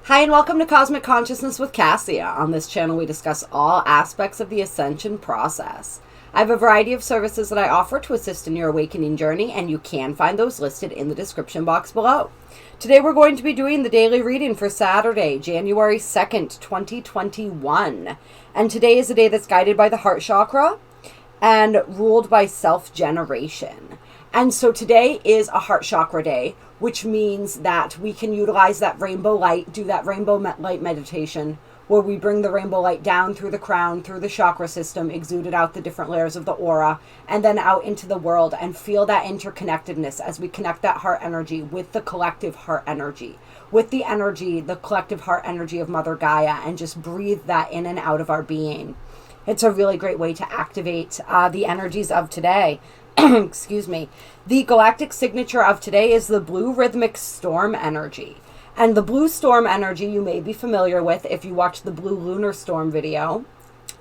Hi and welcome to Cosmic Consciousness with Cassia. On this channel we discuss all aspects of the ascension process. I have a variety of services that I offer to assist in your awakening journey, and you can find those listed in the description box below. Today we're going to be doing the daily reading for Saturday, January 2nd, 2021. And today is a day that's guided by the heart chakra and ruled by self-generation. And so today is a heart chakra day, which means that we can utilize that rainbow light, do that rainbow light meditation, where we bring the rainbow light down through the crown, through the chakra system, exude it out the different layers of the aura, and then out into the world, and feel that interconnectedness as we connect that heart energy with the collective heart energy, with the energy, the collective heart energy of Mother Gaia, and just breathe that in and out of our being. It's a really great way to activate the energies of today. Excuse me. The galactic signature of today is the blue rhythmic storm energy. And the blue storm energy you may be familiar with if you watched the blue lunar storm video.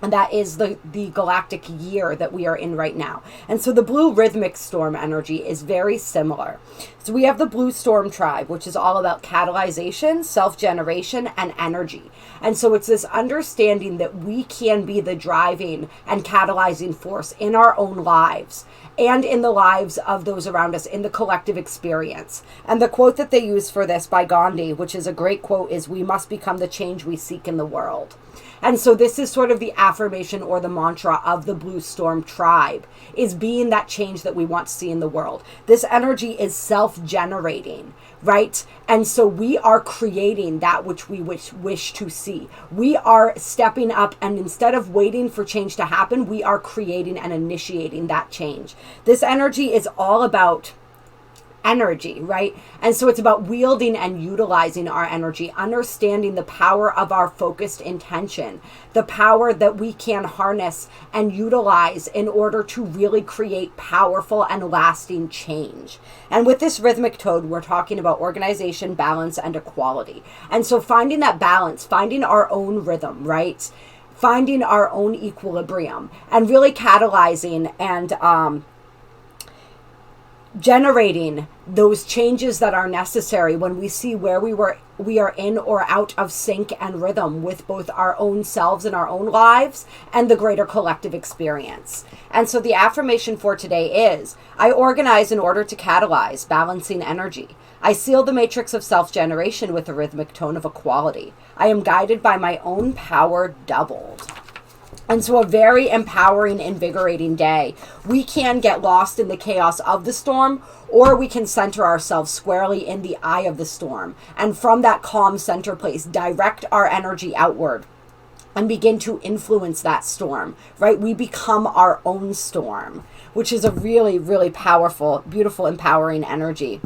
And that is the galactic year that we are in right now. And so the blue rhythmic storm energy is very similar. So we have the blue storm tribe, which is all about catalyzation, self-generation, and energy. And so it's this understanding that we can be the driving and catalyzing force in our own lives and in the lives of those around us, in the collective experience. And the quote that they use for this by Gandhi, which is a great quote, is, "We must become the change we seek in the world." And so this is sort of the affirmation or the mantra of the Blue Storm tribe, is being that change that we want to see in the world. This energy is self-generating, right? And so we are creating that which we wish to see. We are stepping up, and instead of waiting for change to happen, we are creating and initiating that change. This energy is all about energy, right? And so it's about wielding and utilizing our energy, understanding the power of our focused intention, the power that we can harness and utilize in order to really create powerful and lasting change. And with this rhythmic toad, we're talking about organization, balance, and equality. And so finding that balance, finding our own rhythm, right? Finding our own equilibrium, and really catalyzing and generating those changes that are necessary when we see where we are in or out of sync and rhythm with both our own selves and our own lives and the greater collective experience. And so the affirmation for today is, I organize in order to catalyze balancing energy. I seal the matrix of self-generation with a rhythmic tone of equality. I am guided by my own power doubled. And so a very empowering, invigorating day. We can get lost in the chaos of the storm, or we can center ourselves squarely in the eye of the storm. And from that calm center place, direct our energy outward and begin to influence that storm, right? We become our own storm, which is a really, really powerful, beautiful, empowering energy.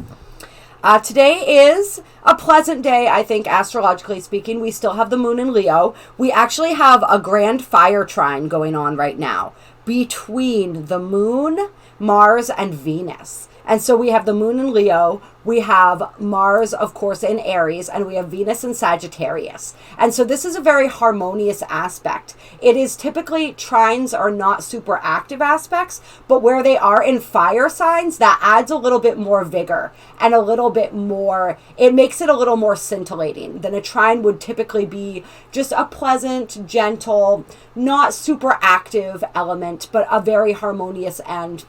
Today is a pleasant day, I think, astrologically speaking. We still have the moon in Leo. We actually have a grand fire trine going on right now between the moon, Mars, and Venus. And so we have the moon in Leo, we have Mars, of course, in Aries, and we have Venus in Sagittarius. And so this is a very harmonious aspect. It is typically, trines are not super active aspects, but where they are in fire signs, that adds a little bit more vigor and a little bit more, it makes it a little more scintillating than a trine would typically be. Just a pleasant, gentle, not super active element, but a very harmonious and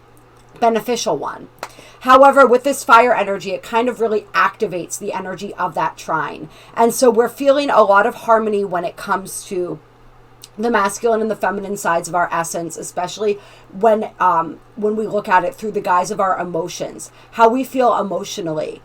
beneficial one. However, with this fire energy, it kind of really activates the energy of that trine. And so we're feeling a lot of harmony when it comes to the masculine and the feminine sides of our essence, especially when we look at it through the guise of our emotions, how we feel emotionally.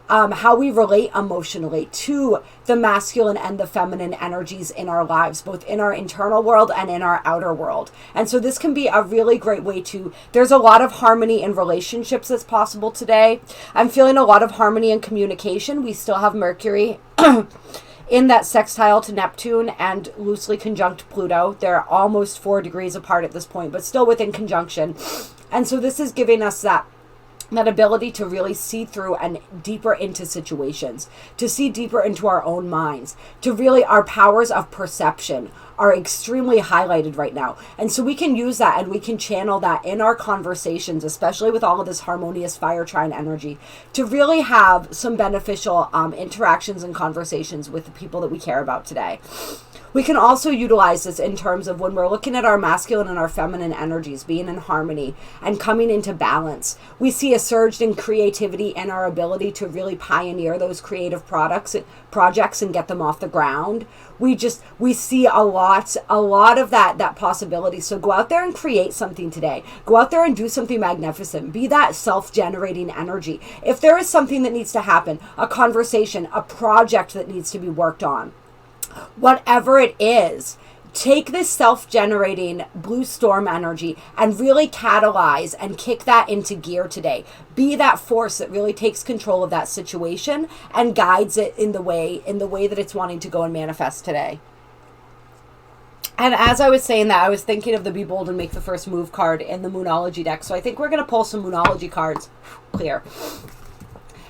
How we relate emotionally to the masculine and the feminine energies in our lives, both in our internal world and in our outer world. And so this can be a really great way there's a lot of harmony in relationships that's possible today. I'm feeling a lot of harmony in communication. We still have Mercury in that sextile to Neptune and loosely conjunct Pluto. They're almost 4 degrees apart at this point, but still within conjunction. And so this is giving us that that ability to really see through and deeper into situations, to see deeper into our own minds, to really, our powers of perception are extremely highlighted right now. And so we can use that and we can channel that in our conversations, especially with all of this harmonious fire trine energy, to really have some beneficial interactions and conversations with the people that we care about today. We can also utilize this in terms of when we're looking at our masculine and our feminine energies being in harmony and coming into balance. We see a surge in creativity and our ability to really pioneer those creative projects and get them off the ground. We see a lot of that possibility. So go out there and create something today. Go out there and do something magnificent. Be that self-generating energy. If there is something that needs to happen, a conversation, a project that needs to be worked on, whatever it is, take this self-generating blue storm energy and really catalyze and kick that into gear today. Be that force that really takes control of that situation and guides it in the way that it's wanting to go and manifest today. And as I was saying that, I was thinking of the Be Bold and Make the First Move card in the Moonology deck. So I think we're going to pull some Moonology cards. Clear.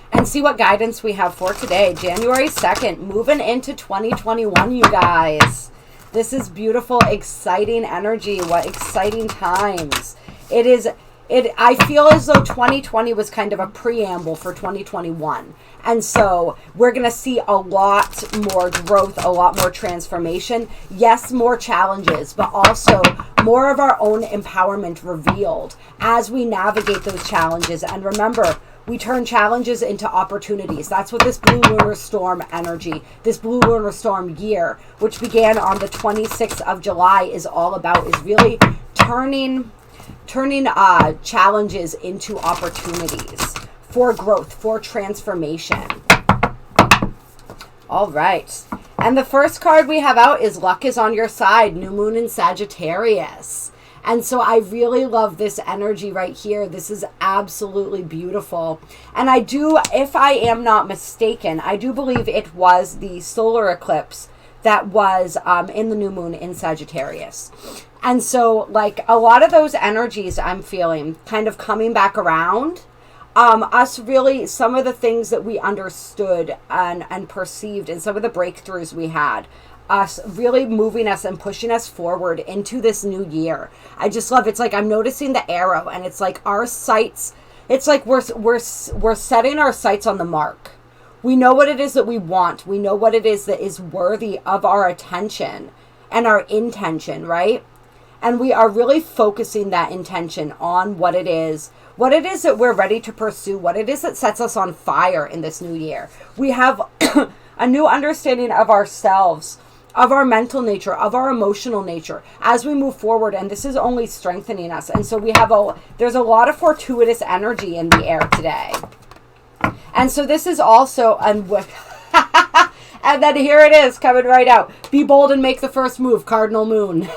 And see what guidance we have for today, January 2nd, moving into 2021, you guys. This is beautiful, exciting energy. What exciting times. I feel as though 2020 was kind of a preamble for 2021. And so we're going to see a lot more growth, a lot more transformation. Yes, more challenges, but also more of our own empowerment revealed as we navigate those challenges. And remember, we turn challenges into opportunities. That's what this Blue Lunar Storm energy, this Blue Lunar Storm year, which began on the 26th of July, is all about, is really turning challenges into opportunities for growth, for transformation. All right. And the first card we have out is Luck is on Your Side, New Moon in Sagittarius. And so I really love this energy right here. This is absolutely beautiful. And I do, if I am not mistaken, I do believe it was the solar eclipse that was in the new moon in Sagittarius. And so like a lot of those energies I'm feeling kind of coming back around. Us really, some of the things that we understood and perceived and some of the breakthroughs we had, us really moving us and pushing us forward into this new year. I just love, it's like I'm noticing the arrow and it's like our sights, it's like we're setting our sights on the mark. We know what it is that we want. We know what it is that is worthy of our attention and our intention, right? And we are really focusing that intention on what it is that we're ready to pursue, what it is that sets us on fire in this new year. We have a new understanding of ourselves, of our mental nature, of our emotional nature as we move forward, and this is only strengthening us. And so there's a lot of fortuitous energy in the air today. And so this is also, and then here it is coming right out. Be bold and make the first move, Cardinal Moon.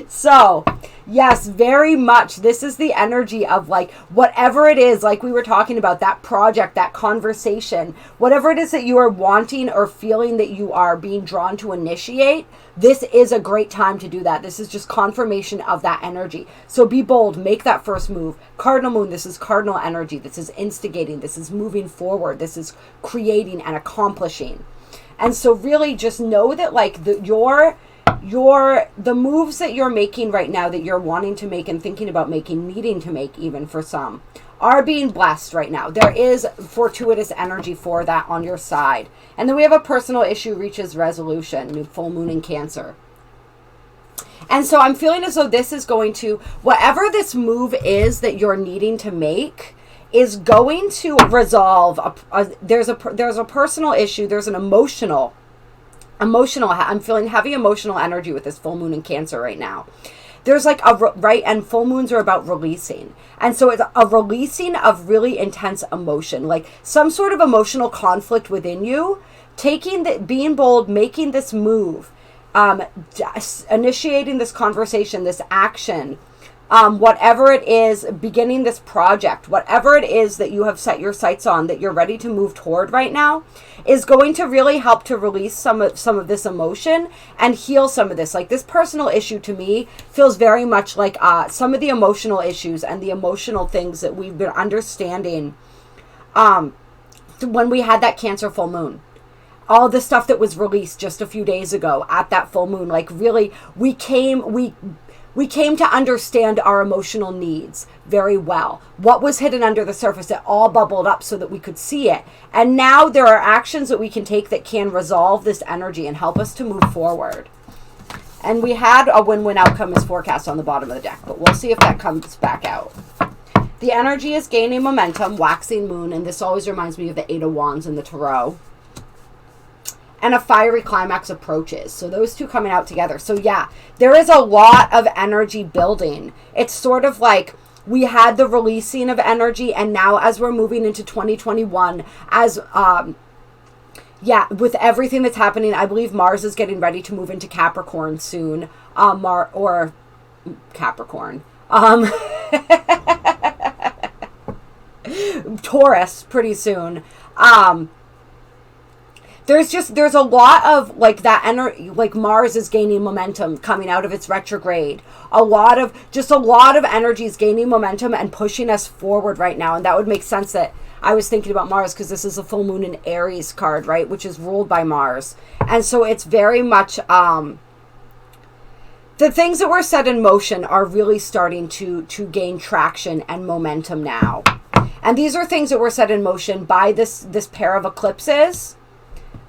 So, yes, very much. This is the energy of like whatever it is, like we were talking about, that project, that conversation, whatever it is that you are wanting or feeling that you are being drawn to initiate, this is a great time to do that. This is just confirmation of that energy. So be bold, make that first move. Cardinal Moon, this is cardinal energy. This is instigating. This is moving forward. This is creating and accomplishing. And so really just know that like the moves that you're making right now, that you're wanting to make and thinking about making, needing to make even for some, are being blessed right now. There is fortuitous energy for that on your side. And then we have a personal issue reaches resolution, new full moon in Cancer. And so I'm feeling as though this is going to, whatever this move is that you're needing to make, is going to resolve. There's a personal issue. There's an emotional, I'm feeling heavy emotional energy with this full moon in Cancer right now. There's like right, and full moons are about releasing. And so it's a releasing of really intense emotion, like some sort of emotional conflict within you, being bold, making this move, initiating this conversation, this action, whatever it is, beginning this project, whatever it is that you have set your sights on, that you're ready to move toward right now, is going to really help to release some of this emotion and heal some of this. Like, this personal issue to me feels very much like some of the emotional issues and the emotional things that we've been understanding when we had that Cancer full moon. All the stuff that was released just a few days ago at that full moon, like, really, we came to understand our emotional needs very well. What was hidden under the surface, it all bubbled up so that we could see it. And now there are actions that we can take that can resolve this energy and help us to move forward. And we had a win-win outcome as forecast on the bottom of the deck, but we'll see if that comes back out. The energy is gaining momentum, waxing moon, and this always reminds me of the Eight of Wands in the Tarot. And a fiery climax approaches. So those two coming out together. So yeah, there is a lot of energy building. It's sort of like we had the releasing of energy, and now as we're moving into 2021, as with everything that's happening, I believe Mars is getting ready to move into Capricorn soon. Capricorn. Taurus pretty soon. There's a lot of like that energy, like Mars is gaining momentum coming out of its retrograde. A lot of energy is gaining momentum and pushing us forward right now. And that would make sense that I was thinking about Mars because this is a full moon in Aries card, right? Which is ruled by Mars. And so it's very much, the things that were set in motion are really starting to gain traction and momentum now. And these are things that were set in motion by this pair of eclipses.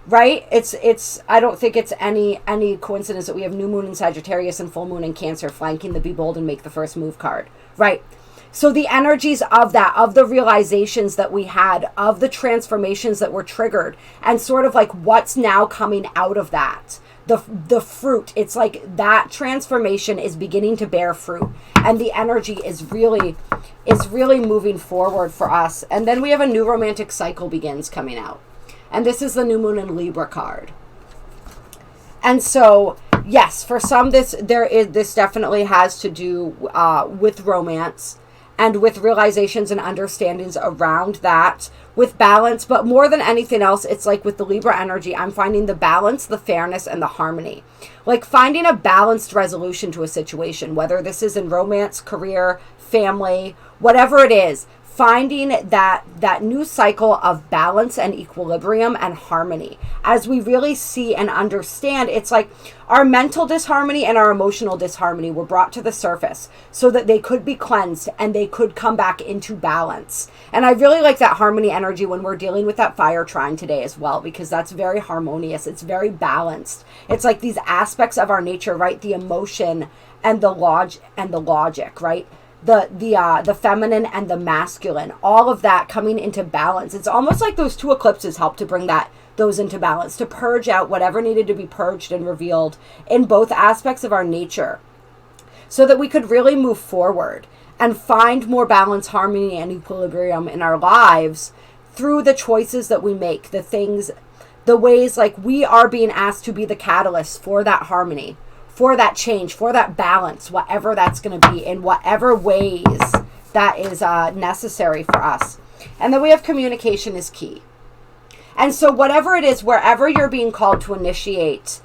Right? It's I don't think it's any coincidence that we have new moon in Sagittarius and full moon in Cancer flanking the Be Bold and Make the First Move card. Right? So the energies of that, of the realizations that we had, of the transformations that were triggered, and sort of like what's now coming out of that. The fruit, it's like that transformation is beginning to bear fruit, and the energy is really moving forward for us. And then we have a new romantic cycle begins coming out. And this is the new moon in Libra card. And so, yes, for some, this definitely has to do with romance and with realizations and understandings around that, with balance. But more than anything else, it's like with the Libra energy, I'm finding the balance, the fairness, and the harmony. Like finding a balanced resolution to a situation, whether this is in romance, career, family, whatever it is. Finding that new cycle of balance and equilibrium and harmony. As we really see and understand, it's like our mental disharmony and our emotional disharmony were brought to the surface so that they could be cleansed and they could come back into balance. And I really like that harmony energy when we're dealing with that fire trine today as well, because that's very harmonious. It's very balanced. It's like these aspects of our nature, right? The emotion and the logic, right? The feminine and the masculine, all of that coming into balance. It's almost like those two eclipses help to bring those into balance, to purge out whatever needed to be purged and revealed in both aspects of our nature, so that we could really move forward and find more balance, harmony, and equilibrium in our lives through the choices that we make, the ways like we are being asked to be the catalyst for that harmony, for that change, for that balance, whatever that's going to be, in whatever ways that is necessary for us. And then we have communication is key. And so whatever it is, wherever you're being called to initiate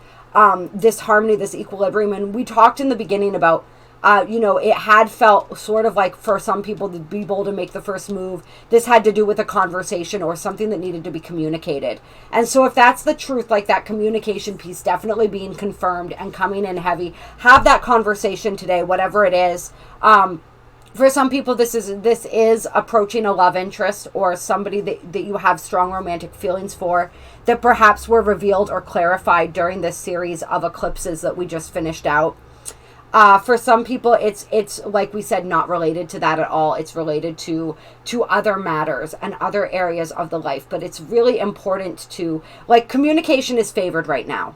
this harmony, this equilibrium, and we talked in the beginning about, it had felt sort of like for some people to be bold and make the first move. This had to do with a conversation or something that needed to be communicated. And so if that's the truth, like that communication piece definitely being confirmed and coming in heavy, have that conversation today, whatever it is. For some people, this is approaching a love interest or somebody that you have strong romantic feelings for, that perhaps were revealed or clarified during this series of eclipses that we just finished out. For some people, it's like we said, not related to that at all. It's related to other matters and other areas of the life. But it's really important to, like, communication is favored right now.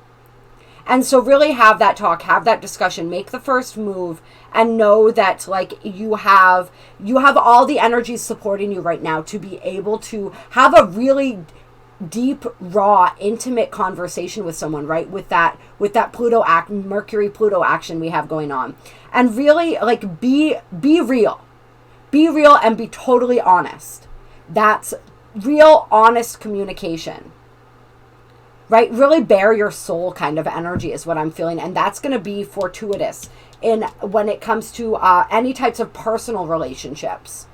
And so really have that talk, have that discussion, make the first move, and know that like you have all the energies supporting you right now to be able to have a really deep, raw, intimate conversation with someone, right? With that Mercury Pluto action we have going on. And really like be real. Be real and be totally honest. That's real, honest communication. Right? Really bare your soul kind of energy is what I'm feeling. And that's going to be fortuitous when it comes to any types of personal relationships.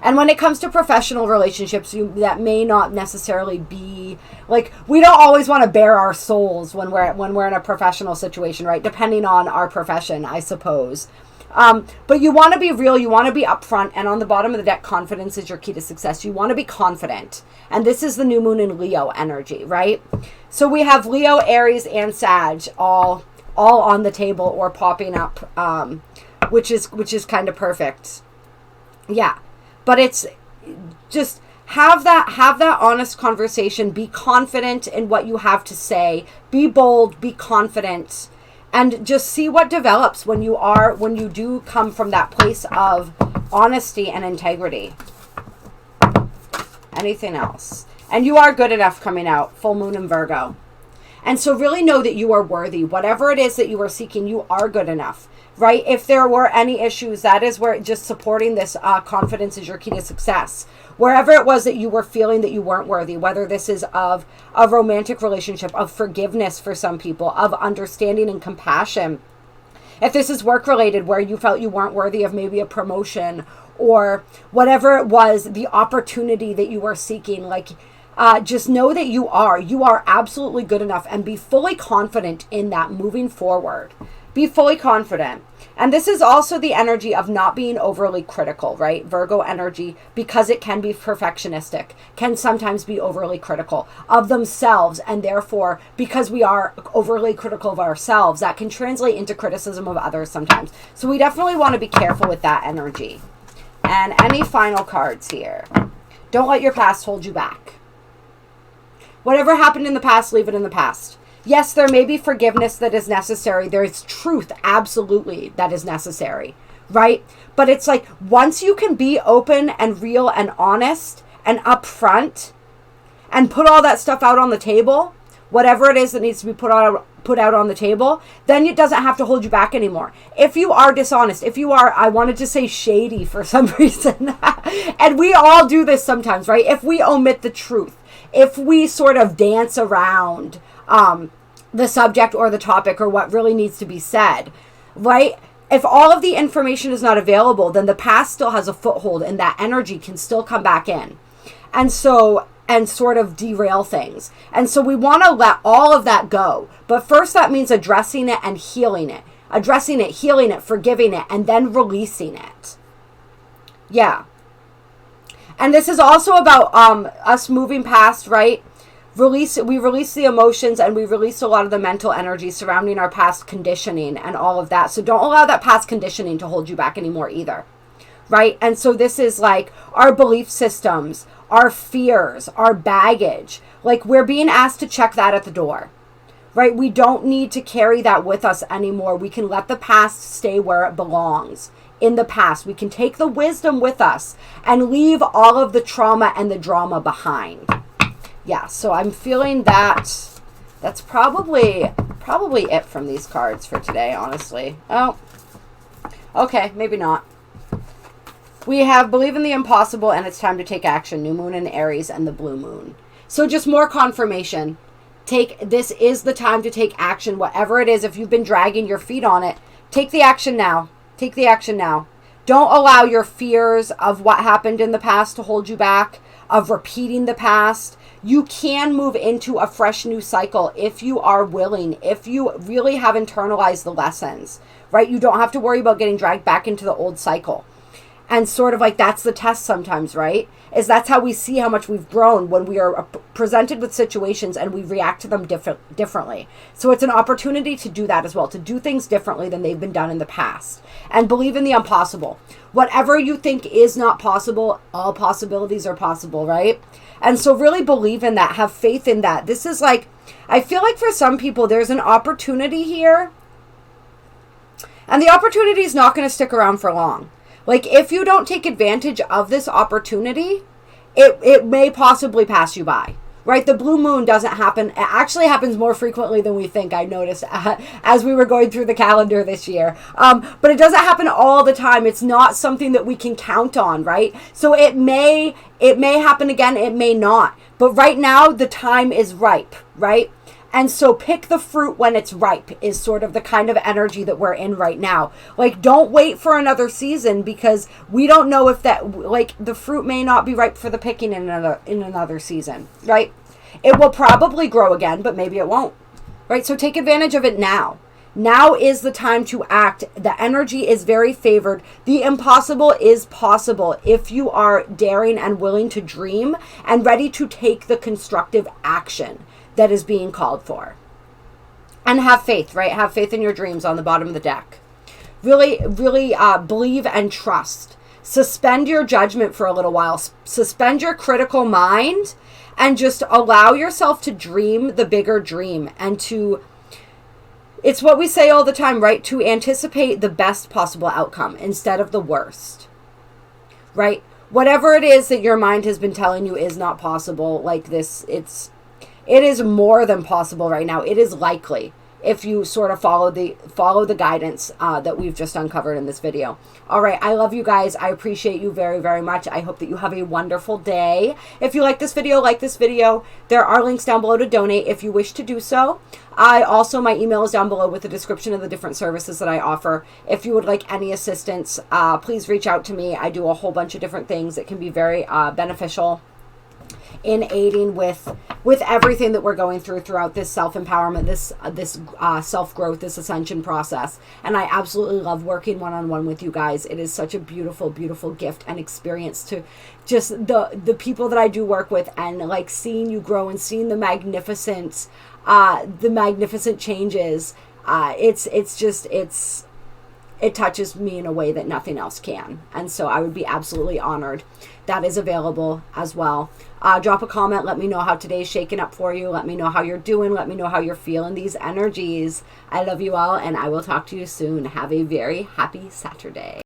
And when it comes to professional relationships, that may not necessarily be like, we don't always want to bare our souls when we're in a professional situation, right? Depending on our profession, I suppose. But you want to be real, you want to be upfront, and on the bottom of the deck, confidence is your key to success. You want to be confident. And this is the new moon in Leo energy, right? So we have Leo, Aries, and Sag all on the table or popping up, which is kind of perfect. Yeah. But it's just have that honest conversation. Be confident in what you have to say. Be bold, be confident, and just see what develops when you do come from that place of honesty and integrity. Anything else? And you are good enough coming out. Full moon in Virgo. And so really know that you are worthy. Whatever it is that you are seeking, you are good enough. Right? If there were any issues, that is where just supporting this confidence is your key to success. Wherever it was that you were feeling that you weren't worthy, whether this is of a romantic relationship, of forgiveness for some people, of understanding and compassion. If this is work related, where you felt you weren't worthy of maybe a promotion or whatever it was, the opportunity that you were seeking, like just know that you are absolutely good enough, and be fully confident in that moving forward. Be fully confident. And this is also the energy of not being overly critical, right? Virgo energy, because it can be perfectionistic, can sometimes be overly critical of themselves. And therefore, because we are overly critical of ourselves, that can translate into criticism of others sometimes. So we definitely want to be careful with that energy. And any final cards here? Don't let your past hold you back. Whatever happened in the past, leave it in the past. Yes, there may be forgiveness that is necessary. There is truth, absolutely, that is necessary, right? But it's like, once you can be open and real and honest and upfront and put all that stuff out on the table, whatever it is that needs to be put out on the table, then it doesn't have to hold you back anymore. If you are dishonest, if you are, I wanted to say shady for some reason, and we all do this sometimes, right? If we omit the truth, if we sort of dance around the subject or the topic or what really needs to be said, right? If all of the information is not available, then the past still has a foothold, and that energy can still come back in. And sort of derail things. And so we want to let all of that go. But first that means addressing it and healing it. Addressing it, healing it, forgiving it, and then releasing it. Yeah. And this is also about us moving past, right? We release the emotions, and we release a lot of the mental energy surrounding our past conditioning and all of that. So don't allow that past conditioning to hold you back anymore either, right? And so this is like our belief systems, our fears, our baggage. Like, we're being asked to check that at the door, right? We don't need to carry that with us anymore. We can let the past stay where it belongs, in the past. We can take the wisdom with us and leave all of the trauma and the drama behind. Yeah, so I'm feeling that that's probably it from these cards for today, honestly. Oh, okay, maybe not. We have Believe in the Impossible and It's Time to Take Action, New Moon in Aries and the Blue Moon. So just more confirmation. This is the time to take action, whatever it is. If you've been dragging your feet on it, take the action now. Take the action now. Don't allow your fears of what happened in the past to hold you back, of repeating the past. You can move into a fresh new cycle if you are willing, if you really have internalized the lessons, right? You don't have to worry about getting dragged back into the old cycle. And sort of like that's the test sometimes, right? Is that's how we see how much we've grown, when we are presented with situations and we react to them differently. So it's an opportunity to do that as well, to do things differently than they've been done in the past. And believe in the impossible. Whatever you think is not possible, all possibilities are possible, right? And so really believe in that. Have faith in that. This is like, I feel like for some people, there's an opportunity here. And the opportunity is not going to stick around for long. Like, if you don't take advantage of this opportunity, it may possibly pass you by, right? The blue moon doesn't happen. It actually happens more frequently than we think, I noticed as we were going through the calendar this year. But it doesn't happen all the time. It's not something that we can count on, right? So it may happen again, it may not. But right now, the time is ripe, right? And so pick the fruit when it's ripe is sort of the kind of energy that we're in right now. Like, don't wait for another season, because we don't know if that, like, the fruit may not be ripe for the picking in another season, right? It will probably grow again, but maybe it won't, right? So take advantage of it now. Now is the time to act. The energy is very favored. The impossible is possible if you are daring and willing to dream and ready to take the constructive action that is being called for. And have faith, right? Have faith in your dreams on the bottom of the deck. Really, really believe and trust. Suspend your judgment for a little while. Suspend your critical mind and just allow yourself to dream the bigger dream and to, it's what we say all the time, right? To anticipate the best possible outcome instead of the worst, right? Whatever it is that your mind has been telling you is not possible, like this, it is more than possible right now. It is likely if you sort of follow the guidance that we've just uncovered in this video. All right, I love you guys. I appreciate you very, very much. I hope that you have a wonderful day. If you like this video, there are links down below to donate if you wish to do so. My email is down below with the description of the different services that I offer. If you would like any assistance, please reach out to me. I do a whole bunch of different things that can be very beneficial in aiding with everything that we're going throughout this self-empowerment, this self-growth, this ascension process. And I absolutely love working one-on-one with you guys. It is such a beautiful, beautiful gift and experience to just the people that I do work with, and like seeing you grow and seeing the magnificent changes. It touches me in a way that nothing else can. And so I would be absolutely honored. That is available as well. Drop a comment. Let me know how today's shaking up for you. Let me know how you're doing. Let me know how you're feeling these energies. I love you all, and I will talk to you soon. Have a very happy Saturday.